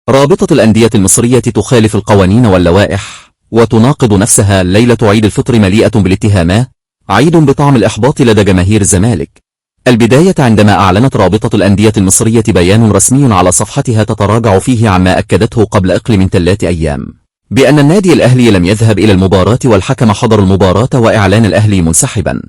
رابطة الأندية المصرية تخالف القوانين واللوائح وتناقض نفسها. ليلة عيد الفطر مليئة بالاتهامات، عيد بطعم الإحباط لدى جماهير الزمالك. البداية عندما أعلنت رابطة الأندية المصرية بيان رسمي على صفحتها تتراجع فيه عما أكدته قبل أقل من 3 أيام بأن النادي الأهلي لم يذهب إلى المباراة والحكم حضر المباراة وإعلان الأهلي منسحبا،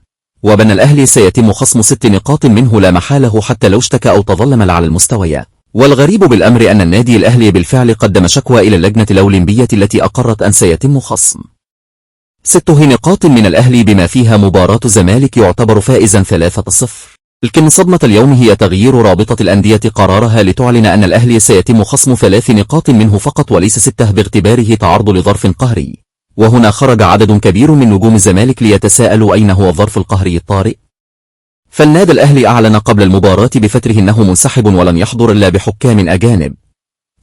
وبأن الأهلي سيتم خصم 6 نقاط منه لا محالة حتى لو اشتكى أو تظلم على المستويات. والغريب بالأمر أن النادي الأهلي بالفعل قدم شكوى إلى اللجنة الأولمبية التي أقرت أن سيتم خصم 6 نقاط من الأهلي بما فيها مباراة الزمالك يعتبر فائزا 3-0. لكن صدمة اليوم هي تغيير رابطة الأندية قرارها لتعلن أن الأهلي سيتم خصم 3 نقاط منه فقط وليس 6 باعتباره تعرض لظرف قهري. وهنا خرج عدد كبير من نجوم الزمالك ليتساءلوا أين هو الظرف القهري الطارئ؟ فالنادي الأهلي أعلن قبل المباراة بفتره أنه منسحب ولن يحضر إلا بحكام أجانب.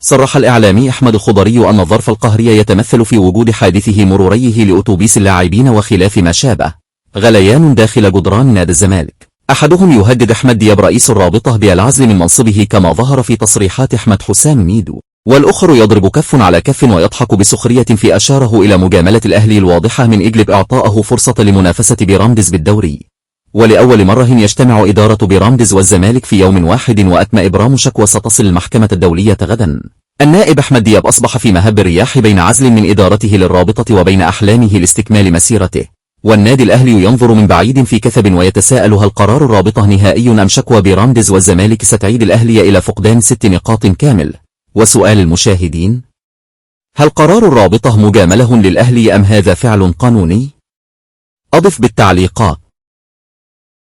صرح الإعلامي أحمد الخضري أن الظرف القهري يتمثل في وجود حادثه مروريه لأتوبيس اللاعبين وخلاف ما شابه غليان داخل جدران نادي الزمالك. أحدهم يهدد أحمد دياب رئيس الرابطة بالعزل من منصبه كما ظهر في تصريحات أحمد حسام ميدو، والآخر يضرب كف على كف ويضحك بسخرية في أشاره إلى مجاملة الأهلي الواضحة من إجلب إعطائه فرصة لمنافسة بيراميدز بالدوري. ولأول مرة يجتمع إدارة بيراميدز والزمالك في يوم واحد وأتم إبرام شكوى ستصل المحكمة الدولية غدا. النائب أحمد دياب أصبح في مهب الرياح بين عزل من إدارته للرابطة وبين أحلامه لاستكمال مسيرته، والنادي الأهلي ينظر من بعيد في كثب ويتساءل هل قرار الرابطة نهائي أم شكوى بيراميدز والزمالك ستعيد الأهلي إلى فقدان 6 نقاط كامل؟ وسؤال المشاهدين: هل قرار الرابطة مجاملة للأهلي أم هذا فعل قانوني؟ أضف بالتعليقات.